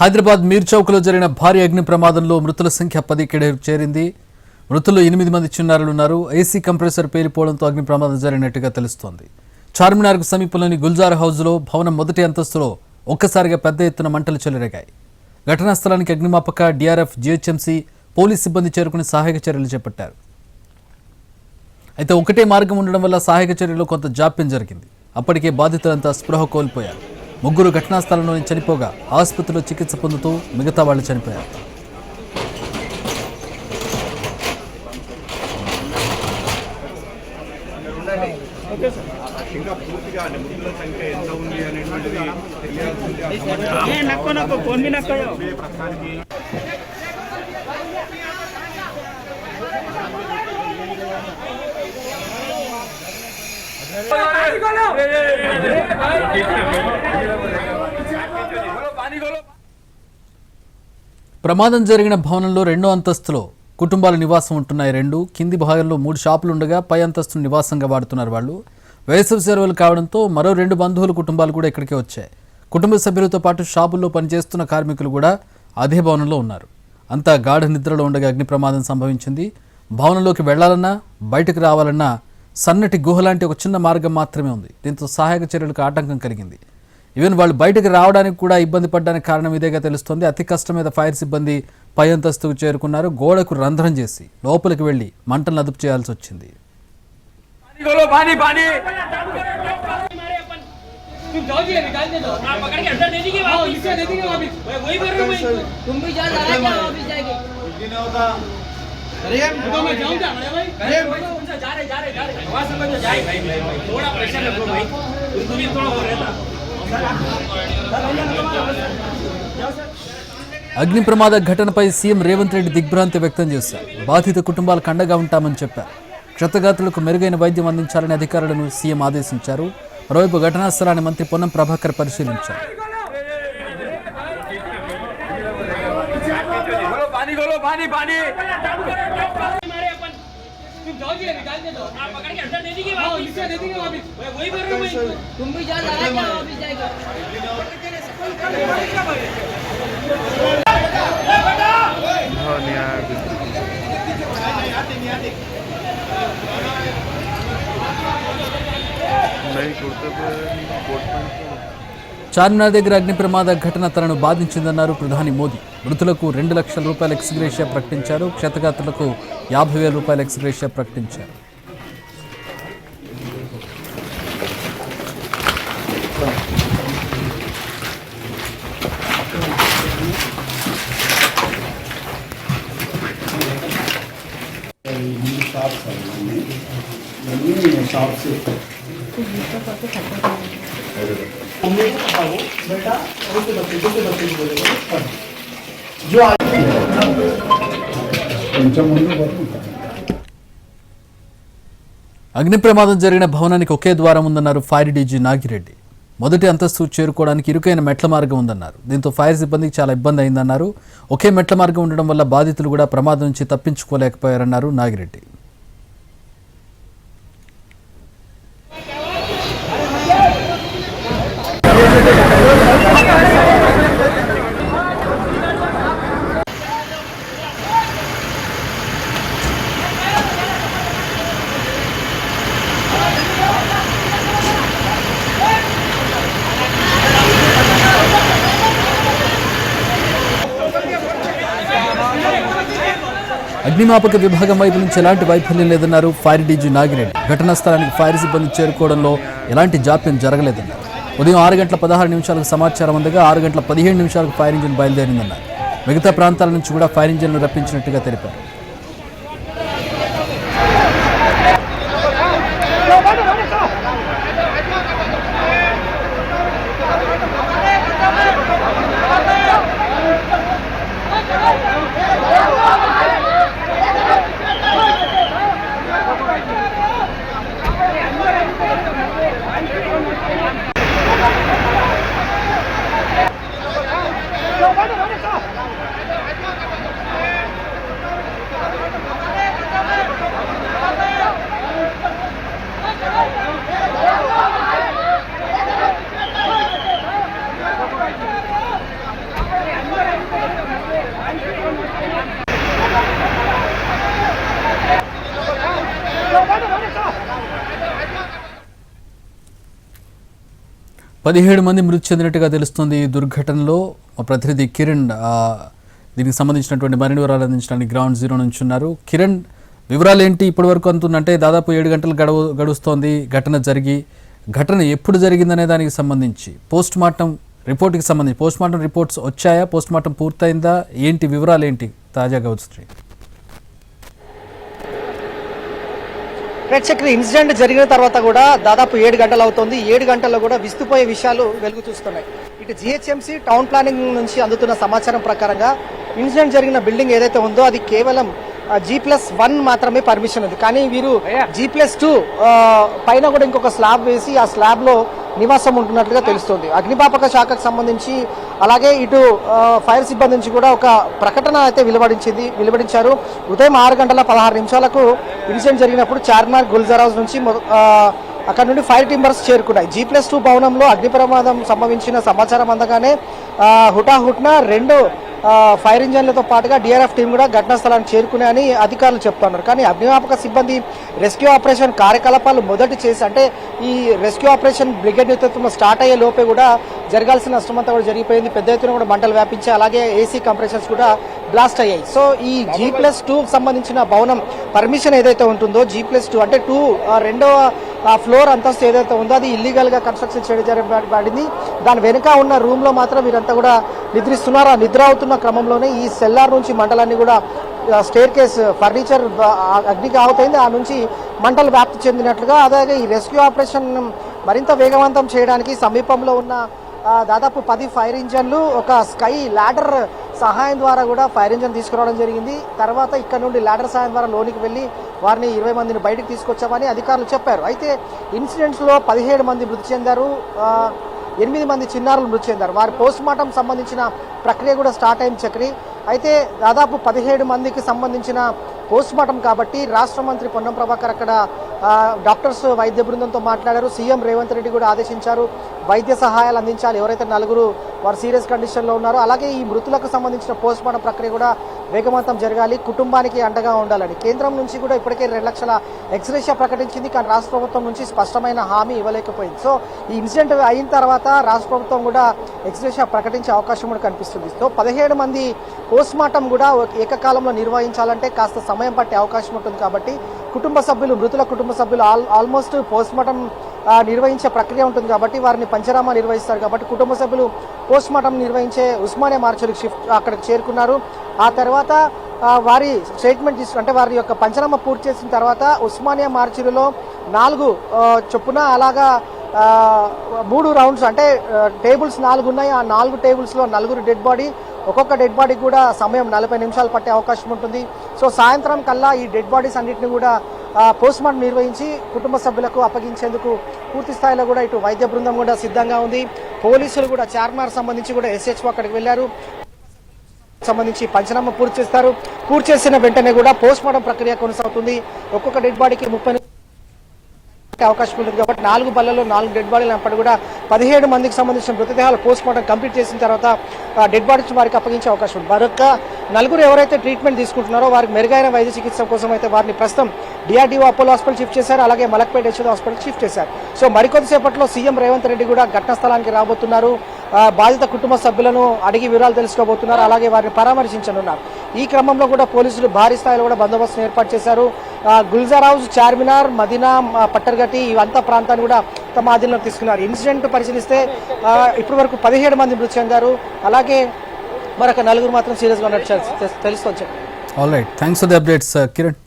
హైదరాబాద్ మీర్ చౌక్లో జరిగిన భారీ అగ్ని ప్రమాదంలో మృతుల సంఖ్య 10కి చేరింది. మృతుల్లో 8 మంది చిన్నారులు ఉన్నారు. ఏసీ కంప్రెసర్ పేలిపోవడంతో అగ్ని ప్రమాదం జరిగినట్టుగా తెలుస్తోంది. చార్మినార్కు సమీపంలోని గుల్జార్ హౌస్లో భవనం మొదటి అంతస్తులో ఒక్కసారిగా పెద్ద ఎత్తున మంటలు చెలరేగాయి. ఘటనా స్థలానికి అగ్నిమాపక, డిఆర్ఎఫ్, జీహెచ్ఎంసీ పోలీస్ సిబ్బంది చేరుకుని సహాయక చర్యలు చేపట్టారు. అయితే ఒకటే మార్గం ఉండడం వల్ల సహాయక చర్యలో కొంత జాప్యం జరిగింది. అప్పటికే బాధితులంతా స్పృహ కోల్పోయారు. ముగ్గురు ఘటనా స్థలంలోనే చనిపోగా ఆసుపత్రిలో చికిత్స పొందుతూ మిగతా వాళ్ళు చనిపోయారు. ప్రమాదం జరిగిన భవనంలో 2వ అంతస్తులో కుటుంబాల నివాసం ఉంటున్నాయి. కింది భాగంలో 3 షాపులు ఉండగా పై అంతస్తును నివాసంగా వాడుతున్నారు. వాళ్ళు వేసవి సెలవులు కావడంతో మరో 2 బంధువుల కుటుంబాలు కూడా ఇక్కడికే వచ్చాయి. కుటుంబ సభ్యులతో పాటు షాపుల్లో పనిచేస్తున్న కార్మికులు కూడా అదే భవనంలో ఉన్నారు. అంతా గాఢ నిద్రలో ఉండగా అగ్ని ప్రమాదం సంభవించింది. భవనంలోకి వెళ్లాలన్నా బయటకు రావాలన్నా సన్నటి గుహ లాంటి ఒక చిన్న మార్గం మాత్రమే ఉంది. దీంతో సహాయక చర్యలకు ఆటంకం కలిగింది. ఈవెన్ వాళ్ళు బయటకు రావడానికి కూడా ఇబ్బంది పడడానికి కారణం ఇదేగా తెలుస్తోంది. అతి కష్టం మీద ఫైర్ సిబ్బంది పై అంతస్తుకు చేరుకున్నారు. గోడకు రంధ్రం చేసి లోపలికి వెళ్లి మంటలను అదుపు చేయాల్సి వచ్చింది. అగ్ని ప్రమాద ఘటనపై సీఎం రేవంత్ రెడ్డి దిగ్భ్రాంతి వ్యక్తం చేశారు. బాధిత కుటుంబాలకు అండగా ఉంటామని చెప్పారు. క్షతగాత్రులకు మెరుగైన వైద్యం అందించాలని అధికారులను సీఎం ఆదేశించారు. మరోవైపు ఘటనా స్థలాన్ని మంత్రి పొన్నం ప్రభాకర్ పరిశీలించారు. చార్మినార్ దగ్గర అగ్ని ప్రమాద ఘటన తనను బాధించిందన్నారు ప్రధాని మోదీ. మృతులకు 2 లక్షల రూపాయల ఎక్స్గ్రేషియా ప్రకటించారు. క్షతగాత్రులకు 50,000 రూపాయల ఎక్స్గ్రేషియా ప్రకటించారు. అగ్ని ప్రమాదం జరిగిన భవనానికి ఒకే ద్వారం ఉందన్నారు ఫైర్ డీజీ నాగిరెడ్డి. మొదటి అంతస్తు చేరుకోవడానికి ఇరుకైన మెట్ల మార్గం ఉందన్నారు. దీంతో ఫైర్ సిబ్బందికి చాలా ఇబ్బంది అయిందన్నారు. ఒకే మెట్ల మార్గం ఉండడం వల్ల బాధితులు కూడా ప్రమాదం నుంచి తప్పించుకోలేకపోయారన్నారు నాగిరెడ్డి. అగ్నిమాపక విభాగం వైపు నుంచి ఎలాంటి వైఫల్యం లేదన్నారు ఫైర్ డీజీ నాగిరెడ్డి. ఘటనా స్థలానికి ఫైర్ సిబ్బంది చేరుకోవడంలో ఎలాంటి జాప్యం జరగలేదన్నారు. ఉదయం 6:16 సమాచారం అందగా 6:17 ఫైర్ ఇంజిన్ బయలుదేరిందన్నారు. మిగతా ప్రాంతాల నుంచి కూడా ఫైర్ ఇంజిన్ను రప్పించినట్టుగా తెలిపారు. 17 మంది మృతి చెందినట్టుగా తెలుస్తుంది ఈ దుర్ఘటనలో. మా ప్రతినిధి కిరణ్ దీనికి సంబంధించినటువంటి మరిన్ని వివరాలు అందించడానికి గ్రౌండ్ జీరో నుంచి ఉన్నారు. కిరణ్, వివరాలు ఏంటి? ఇప్పటి వరకు అంటే దాదాపు 7 గంటలు గడుస్తోంది ఘటన జరిగి. ఘటన ఎప్పుడు జరిగిందనే దానికి సంబంధించి పోస్ట్ మార్టం రిపోర్ట్కి సంబంధించి పోస్ట్ మార్టం రిపోర్ట్స్ వచ్చాయా? పోస్ట్ మార్టం పూర్తయిందా? ఏంటి వివరాలు ఏంటి తాజాగా వచ్చి? ప్రేక్షకులు ఇన్సిడెంట్ జరిగిన తర్వాత కూడా దాదాపు 7 గంటలు అవుతోంది. 7 గంటల్లో కూడా విస్తుపోయే విషయాలు వెలుగు చూస్తున్నాయి. ఇటు జిహెచ్ఎంసీ టౌన్ ప్లానింగ్ నుంచి అందుతున్న సమాచారం ప్రకారంగా ఇన్సిడెంట్ జరిగిన బిల్డింగ్ ఏదైతే ఉందో అది కేవలం G+1 మాత్రమే పర్మిషన్ ఉంది. కానీ వీరు G+2 పైన కూడా ఇంకొక స్లాబ్ వేసి ఆ స్లాబ్ లో నివాసం ఉంటున్నట్లుగా తెలుస్తోంది. అగ్నిమాపక శాఖకు సంబంధించి అలాగే ఇటు ఫైర్ సిబ్బంది నుంచి కూడా ఒక ప్రకటన అయితే వెలువడించారు. ఉదయం 6:16 ఇన్సిడెంట్ జరిగినప్పుడు చార్మినార్ గుల్జారాజ్ నుంచి అక్కడ నుండి ఫైర్ టింబర్స్ చేరుకున్నాయి. G+2 భవనంలో అగ్ని ప్రమాదం సంభవించిన సమాచారం అందగానే హుటాహుట్న 2 ఫైర్ ఇంజన్లతో పాటుగా డిఆర్ఎఫ్ టీం కూడా ఘటనా స్థలానికి చేరుకున్నాయని అధికారులు చెప్తున్నారు. కానీ అగ్నిమాపక సిబ్బంది రెస్క్యూ ఆపరేషన్ కార్యకలాపాలు మొదటి చేసి అంటే ఈ రెస్క్యూ ఆపరేషన్ బ్రిగేడ్ నేతృత్వంలో స్టార్ట్ అయ్యే లోపే కూడా జరగాల్సిన నష్టమంతా కూడా జరిగిపోయింది. పెద్ద ఎత్తున కూడా మంటలు వ్యాపించాయి. అలాగే ఏసీ కంప్రెషన్స్ కూడా బ్లాస్ట్ అయ్యాయి. సో ఈ G+2 సంబంధించిన భవనం పర్మిషన్ ఏదైతే ఉంటుందో G+2 అంటే 2 రెండవ ఫ్లోర్ అంతస్తు ఏదైతే ఉందో అది ఇల్లీగల్ గా కన్స్ట్రక్షన్ చేయబడింది. దాని వెనుక ఉన్న రూమ్ లో మాత్రం వీరంతా కూడా నిద్రిస్తున్నారు. ఆ నిద్ర అవుతున్న క్రమంలోనే ఈ సెల్లార్ నుంచి మంటలన్నీ కూడా స్టేర్ కేస్ ఫర్నిచర్ అగ్నికి ఆవుతైంది. ఆ నుంచి మంటలు వ్యాప్తి చెందినట్లుగా అలాగే ఈ రెస్క్యూ ఆపరేషన్ మరింత వేగవంతం చేయడానికి సమీపంలో ఉన్న దాదాపు 10 ఫైర్ ఇంజన్లు ఒక స్కై ల్యాడర్ సహాయం ద్వారా కూడా ఫైర్ ఇంజన్ తీసుకురావడం జరిగింది. తర్వాత ఇక్కడ నుండి ల్యాడర్ సహాయం ద్వారా లోనికి వెళ్ళి వారిని 20 మందిని బయటకు తీసుకొచ్చామని అధికారులు చెప్పారు. అయితే ఇన్సిడెంట్స్ లో 17 మంది మృతి చెందారు. 8 మంది చిన్నారులు మృతి చెందారు. వారి పోస్ట్ మార్టం సంబంధించిన ప్రక్రియ కూడా స్టార్ట్ అయింది చక్రి. అయితే దాదాపు 17 మందికి సంబంధించిన పోస్ట్ మార్టం కాబట్టి రాష్ట్ర మంత్రి పొన్నం ప్రభాకర్ అక్కడ డాక్టర్స్ వైద్య బృందంతో మాట్లాడారు. సీఎం రేవంత్ రెడ్డి కూడా ఆదేశించారు వైద్య సహాయాలు అందించాలి. ఎవరైతే 4 వారు సీరియస్ కండిషన్లో ఉన్నారో అలాగే ఈ మృతులకు సంబంధించిన పోస్ట్ మార్టం ప్రక్రియ కూడా వేగవంతం జరగాలి, కుటుంబానికి అండగా ఉండాలని కేంద్రం నుంచి కూడా ఇప్పటికే 2 లక్షల ఎక్స్గ్రేషియా ప్రకటించింది. కానీ రాష్ట్ర ప్రభుత్వం నుంచి స్పష్టమైన హామీ ఇవ్వలేకపోయింది. సో ఈ ఇన్సిడెంట్ అయిన తర్వాత రాష్ట్ర ప్రభుత్వం కూడా ఎక్స్గ్రేషియా ప్రకటించే అవకాశం కూడా కనిపిస్తుంది. సో 17 మంది పోస్ట్ మార్టం కూడా ఏకకాలంలో నిర్వహించాలంటే కాస్త సమయం పట్టే అవకాశం ఉంటుంది. కాబట్టి మృతుల కుటుంబ సభ్యులు ఆల్మోస్ట్ పోస్ట్ మార్టం నిర్వహించే ప్రక్రియ ఉంటుంది కాబట్టి వారిని పంచనామా నిర్వహిస్తారు. కాబట్టి కుటుంబ సభ్యులు పోస్ట్ మార్టం నిర్వహించే ఉస్మానియా మార్చురికి అక్కడికి చేరుకున్నారు. ఆ తర్వాత వారి స్టేట్మెంట్ అంటే వారి యొక్క పంచనామా పూర్తి చేసిన తర్వాత ఉస్మానియా మార్చురిలో 4 చొప్పున అలాగా 3 రౌండ్స్ అంటే టేబుల్స్ 4 ఉన్నాయి. ఆ 4 టేబుల్స్లో 4 డెడ్ బాడీ, ఒక్కొక్క డెడ్ బాడీ కూడా సమయం 40 నిమిషాలు పట్టే అవకాశం ఉంటుంది. సో సాయంత్రం కల్లా ఈ డెడ్ బాడీస్ అన్నింటినీ కూడా పోస్ట్ మార్టం నిర్వహించి కుటుంబ సభ్యులకు అప్పగించేందుకు పూర్తి స్థాయిలో కూడా ఇటు వైద్య బృందం కూడా సిద్ధంగా ఉంది. పోలీసులు కూడా చార్మినార్ సంబంధించి కూడా SHO అక్కడికి వెళ్లారు. సంబంధించి పంచనామా పూర్తి చేస్తారు. పూర్తి చేసిన వెంటనే కూడా పోస్ట్ మార్టం ప్రక్రియ కొనసాగుతుంది. ఒక్కొక్క డెడ్ బాడీకి 30 అవకాశం ఉంటుంది. కాబట్టి 4 బళ్ళలో 4 డెడ్ బాడీలు అప్పటి కూడా 17 మందికి సంబంధించిన మృతదేహాలు పోస్ట్ మార్టం కంప్లీట్ చేసిన తర్వాత డెడ్ బాడీస్ వారికి అప్పగించే అవకాశం ఉంది. మరొక 4 ఎవరైతే ట్రీట్మెంట్ తీసుకుంటున్నారో వారికి మెరుగైన వైద్య చికిత్స కోసం అయితే వారిని ప్రస్తుతం DRDO అపోలో హాస్పిటల్ షిఫ్ట్ చేశారు. అలాగే మలక్పేట యశోద హాస్పిటల్ షిఫ్ట్ చేశారు. సో మరికొద్దిసేపట్లో సీఎం రేవంత్ రెడ్డి కూడా ఘటనా స్థలానికి రాబోతున్నారు. బాధిత కుటుంబ సభ్యులను అడిగి వివరాలు తెలుసుకోబోతున్నారు. అలాగే వారిని పరామర్శించనున్నారు. ఈ క్రమంలో కూడా పోలీసులు భారీ స్థాయిలో కూడా బందోబస్తును ఏర్పాటు చేశారు. గుల్జారాజ్, చార్మినార్, మదీనా, పట్టర్గట్టి ఇవంతా ప్రాంతాన్ని కూడా తమ ఆధీనంలోకి తీసుకున్నారు. ఇన్సిడెంట్ పరిశీలిస్తే ఇప్పటి వరకు 17 మంది మృతి చెందారు. అలాగే మరొక 4 మాత్రం సీరియస్గా ఉన్నట్టు తెలుస్తోంది. All right, thanks for the updates Kiran.